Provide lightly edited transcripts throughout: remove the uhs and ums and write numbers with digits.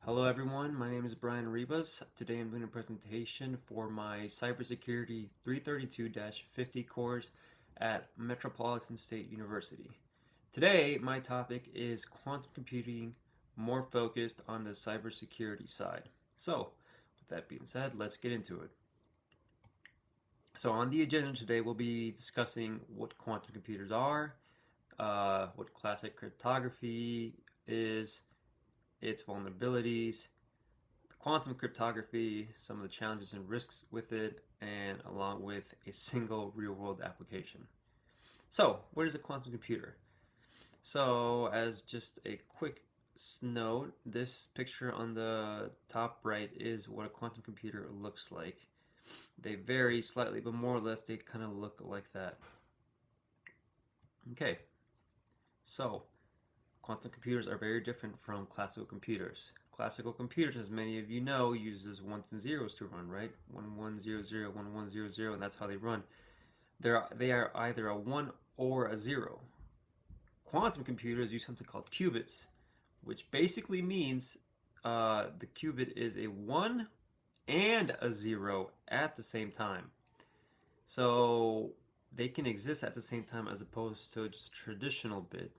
Hello everyone, my name is Bryan Rivas. Today I'm doing a presentation for my Cybersecurity 332-50 course at Metropolitan State University. Today my topic is quantum computing, more focused on the cybersecurity side. So, with that being said, let's get into it. So on the agenda today we'll be discussing what quantum computers are, what classic cryptography is, its vulnerabilities, quantum cryptography, some of the challenges and risks with it, and along with a single real-world application. So, what is a quantum computer? So, as just a quick note, this picture on the top right is what a quantum computer looks like. They vary slightly, but more or less they kind of look like that. Okay, so quantum computers are very different from classical computers. Classical computers, as many of you know, uses ones and zeros to run, right? 1100, 1100, and that's how they run. They are either a 1 or a 0. Quantum computers use something called qubits, which basically means the qubit is a 1 and a 0 at the same time. So they can exist at the same time as opposed to just a traditional bit.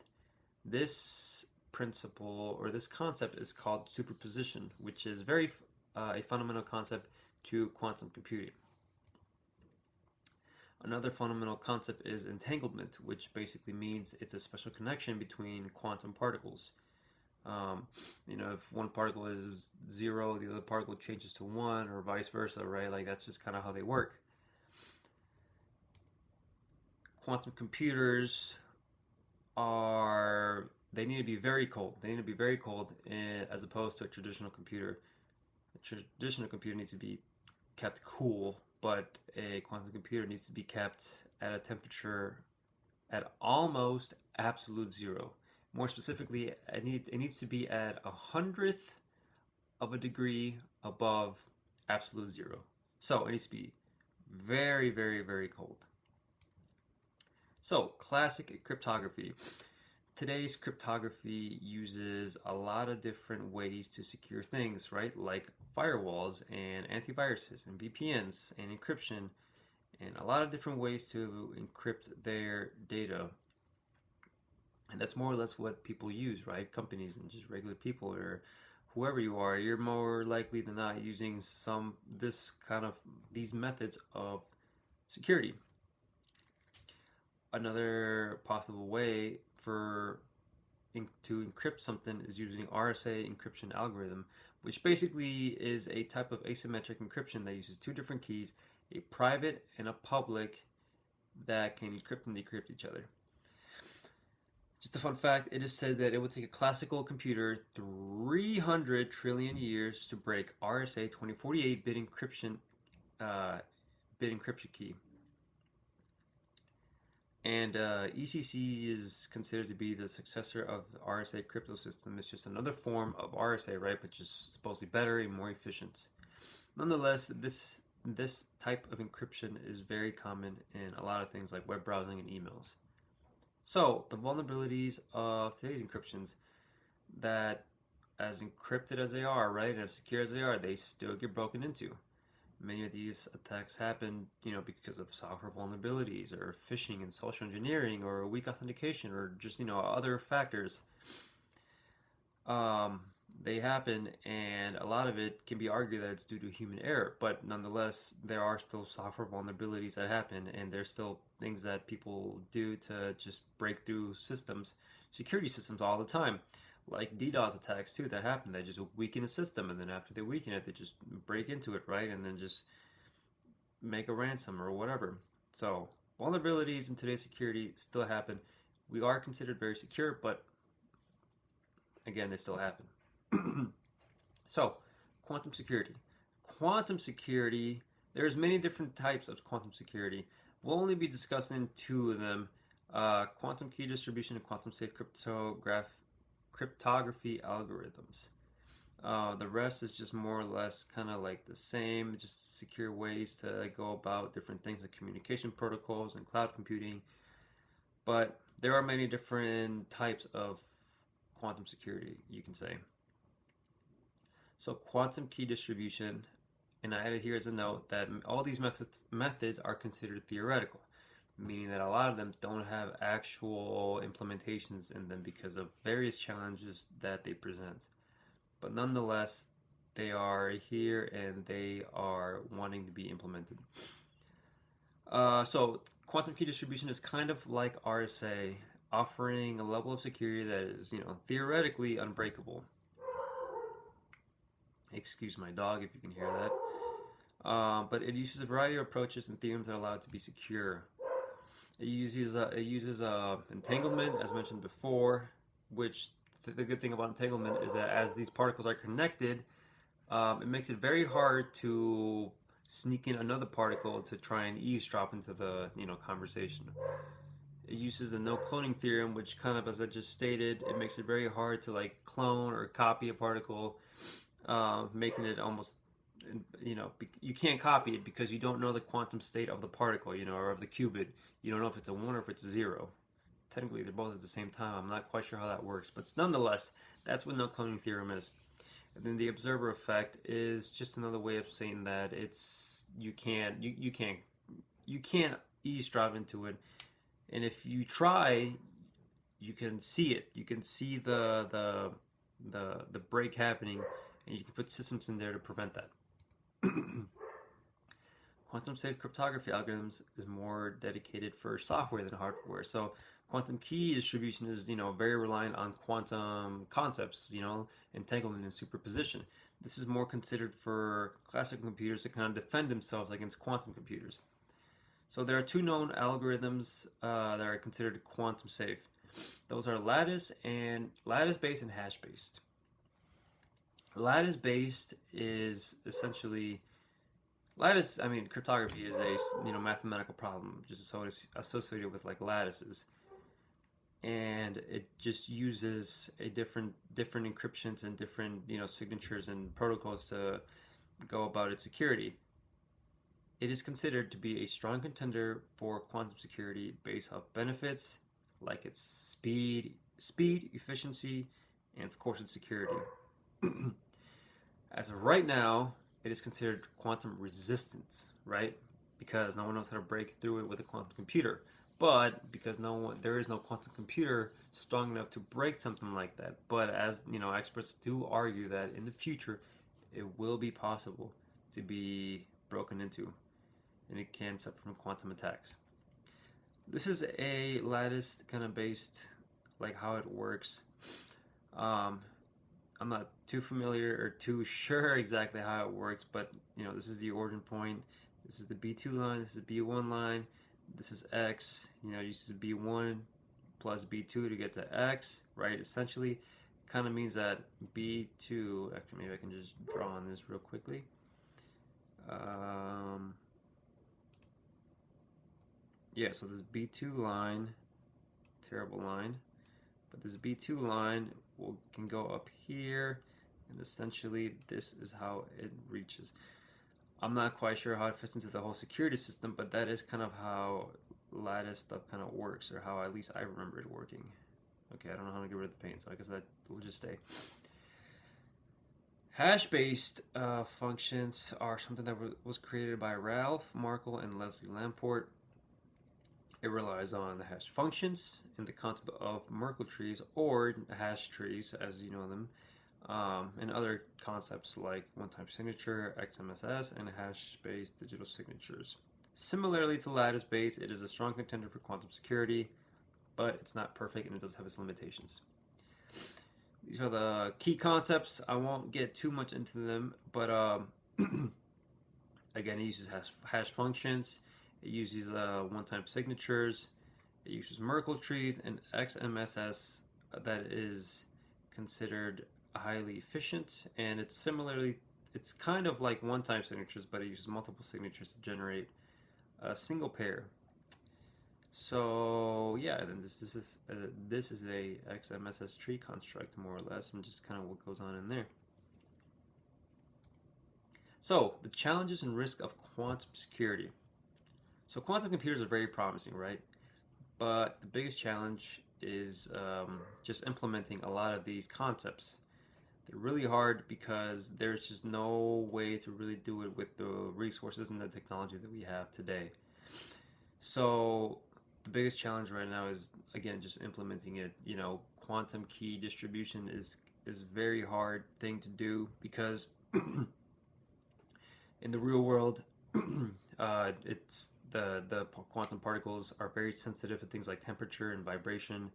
This principle or this concept is called superposition, which is a fundamental concept to quantum computing. Another fundamental concept is entanglement, which basically means it's a special connection between quantum particles. If one particle is 0, the other particle changes to 1, or vice versa, right? Like that's just kind of how they work. Quantum computers they need to be very cold. They need to be very cold as opposed to a traditional computer. A traditional computer needs to be kept cool, but a quantum computer needs to be kept at a temperature at almost absolute zero. More specifically, it needs to be at 100th of a degree above absolute zero. So it needs to be very, very, very cold. So, classic cryptography. Today's cryptography uses a lot of different ways to secure things, right? Like firewalls and antiviruses and VPNs and encryption and a lot of different ways to encrypt their data. And that's more or less what people use, right? Companies and just regular people or whoever you are, you're more likely than not using these methods of security. Another possible way to encrypt something is using RSA encryption algorithm, which basically is a type of asymmetric encryption that uses two different keys, a private and a public, that can encrypt and decrypt each other. Just a fun fact, it is said that it would take a classical computer 300 trillion years to break RSA 2048 bit encryption key. And ECC is considered to be the successor of the RSA crypto system. It's just another form of RSA, right? But just supposedly better and more efficient. Nonetheless, this type of encryption is very common in a lot of things like web browsing and emails. So the vulnerabilities of today's encryptions, that as encrypted as they are, right, and as secure as they are, they still get broken into. Many of these attacks happen, because of software vulnerabilities or phishing and social engineering or weak authentication or just, other factors. They happen, and a lot of it can be argued that it's due to human error, but nonetheless, there are still software vulnerabilities that happen, and there's still things that people do to just break through security systems all the time. Like DDoS attacks too that happen. They just weaken the system, and then after they weaken it, they just break into it, right? And then just make a ransom or whatever. So vulnerabilities in today's security still happen. We are considered very secure, but again, they still happen. So, quantum security. Quantum security, there's many different types of quantum security. We'll only be discussing two of them, quantum key distribution and quantum safe cryptography algorithms. The rest is just more or less kind of like the same, just secure ways to go about different things like communication protocols and cloud computing. But there are many different types of quantum security, you can say. So quantum key distribution, and I added here as a note that all these methods are considered theoretical, meaning that a lot of them don't have actual implementations in them because of various challenges that they present. But nonetheless, they are here and they are wanting to be implemented. So quantum key distribution is kind of like RSA, offering a level of security that is, theoretically unbreakable. Excuse my dog if you can hear that. But it uses a variety of approaches and theorems that allow it to be secure. It uses entanglement, as mentioned before, which the good thing about entanglement is that as these particles are connected, it makes it very hard to sneak in another particle to try and eavesdrop into the conversation. It uses the no cloning theorem, which kind of, as I just stated, it makes it very hard to like clone or copy a particle, making it almost, you can't copy it because you don't know the quantum state of the particle, or of the qubit. You don't know if it's a 1 or if it's a 0. Technically, they're both at the same time. I'm not quite sure how that works, but nonetheless, that's what no cloning theorem is. And then the observer effect is just another way of saying that it's you can't eavesdrop into it, and if you try, you can see it. You can see the break happening, and you can put systems in there to prevent that. Quantum safe cryptography algorithms is more dedicated for software than hardware. So quantum key distribution is, very reliant on quantum concepts, entanglement and superposition. This is more considered for classical computers that kind of defend themselves against quantum computers. So there are two known algorithms that are considered quantum safe. Those are lattice-based and hash-based. Lattice-based is essentially cryptography is a mathematical problem just associated with like lattices, and it just uses a different encryptions and different signatures and protocols to go about its security. It is considered to be a strong contender for quantum security based off benefits like its speed, efficiency, and of course its security. As of right now, it is considered quantum resistant, right? Because no one knows how to break through it with a quantum computer. But because there is no quantum computer strong enough to break something like that. But as experts do argue that in the future, it will be possible to be broken into, and it can suffer from quantum attacks. This is a lattice kind of based, like how it works. I'm not too familiar or too sure exactly how it works, but this is the origin point. This is the B2 line. This is the B1 line. This is X. Uses B1 plus B2 to get to X, right? Essentially, kind of means that B2. Actually, maybe I can just draw on this real quickly. Yeah, so this B2 line, terrible line, but this B2 line can go up here, and essentially this is how it reaches. I'm not quite sure how it fits into the whole security system, but that is kind of how lattice stuff kind of works, or how at least I remember it working. Okay, I don't know how to get rid of the pain, so I guess that will just stay. Hash-based functions are something that was created by Ralph Markle and Leslie Lamport. It relies on the hash functions and the concept of Merkle trees, or hash trees as you know them, and other concepts like one-time signature, XMSS, and hash-based digital signatures. Similarly to lattice-based, it is a strong contender for quantum security, but it's not perfect and it does have its limitations. These are the key concepts. I won't get too much into them, but again, it uses hash functions. It uses one-time signatures. It uses Merkle trees and XMSS that is considered highly efficient. And it's kind of like one-time signatures, but it uses multiple signatures to generate a single pair. So yeah, and this is a XMSS tree construct more or less, and just kind of what goes on in there. So the challenges and risk of quantum security. So quantum computers are very promising, right? But the biggest challenge is just implementing a lot of these concepts. They're really hard because there's just no way to really do it with the resources and the technology that we have today. So the biggest challenge right now is, again, just implementing it. Quantum key distribution is a very hard thing to do because in the real world, it's the quantum particles are very sensitive to things like temperature and vibration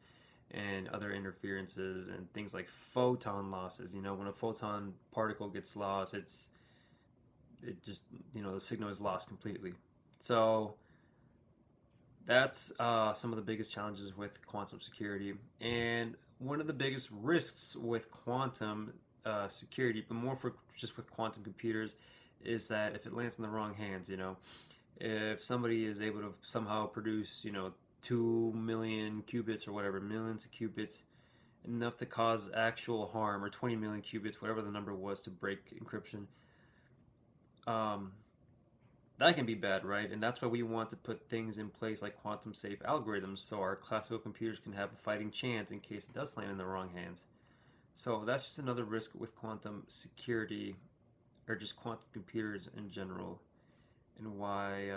and other interferences and things like photon losses. When a photon particle gets lost, it just the signal is lost completely. So that's some of the biggest challenges with quantum security, and one of the biggest risks with quantum security, but more for just with quantum computers, is that if it lands in the wrong hands, if somebody is able to somehow produce, 2 million qubits or whatever, millions of qubits, enough to cause actual harm, or 20 million qubits, whatever the number was, to break encryption, that can be bad, right? And that's why we want to put things in place like quantum safe algorithms so our classical computers can have a fighting chance in case it does land in the wrong hands. So that's just another risk with quantum security, or just quantum computers in general, and why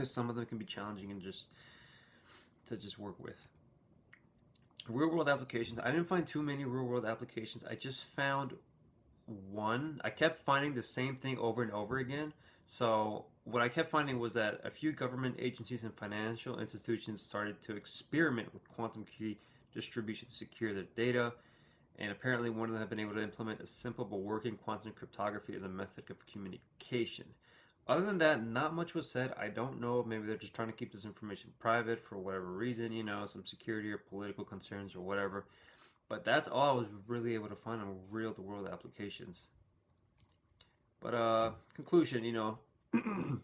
some of them can be challenging and just work with. Real world applications. I didn't find too many real world applications. I just found one. I kept finding the same thing over and over again. So what I kept finding was that a few government agencies and financial institutions started to experiment with quantum key distribution to secure their data, and apparently one of them have been able to implement a simple but working quantum cryptography as a method of communication. Other than that, not much was said. I don't know, maybe they're just trying to keep this information private for whatever reason, some security or political concerns or whatever. But that's all I was really able to find on real-world applications. But conclusion, the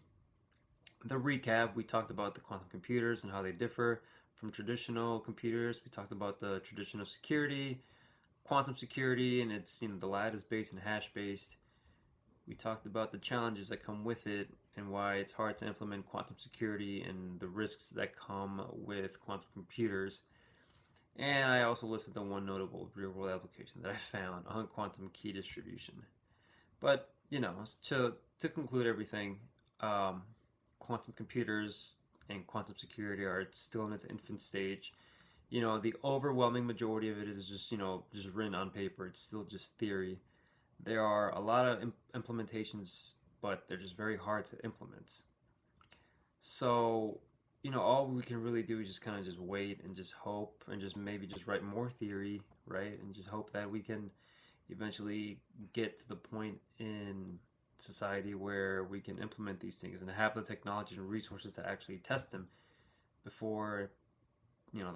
recap, we talked about the quantum computers and how they differ from traditional computers. We talked about the traditional security, quantum security, and it's, the lattice-based and hash-based. We talked about the challenges that come with it and why it's hard to implement quantum security and the risks that come with quantum computers. And I also listed the one notable real-world application that I found on quantum key distribution. But, to conclude everything, quantum computers and quantum security are still in its infant stage. The overwhelming majority of it is just written on paper. It's still just theory. There are a lot of implementations, but they're just very hard to implement. So, all we can really do is just kind of just wait and just hope and just maybe just write more theory, right? And just hope that we can eventually get to the point in society where we can implement these things and have the technology and resources to actually test them before,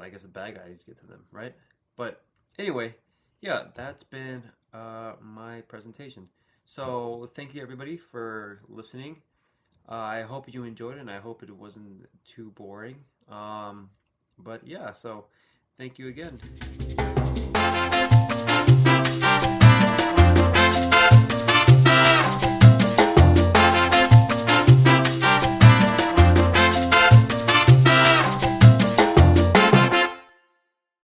I guess the bad guys get to them, right? But anyway, yeah, that's been my presentation. So thank you everybody for listening. I hope you enjoyed it, and I hope it wasn't too boring. But yeah, so thank you again.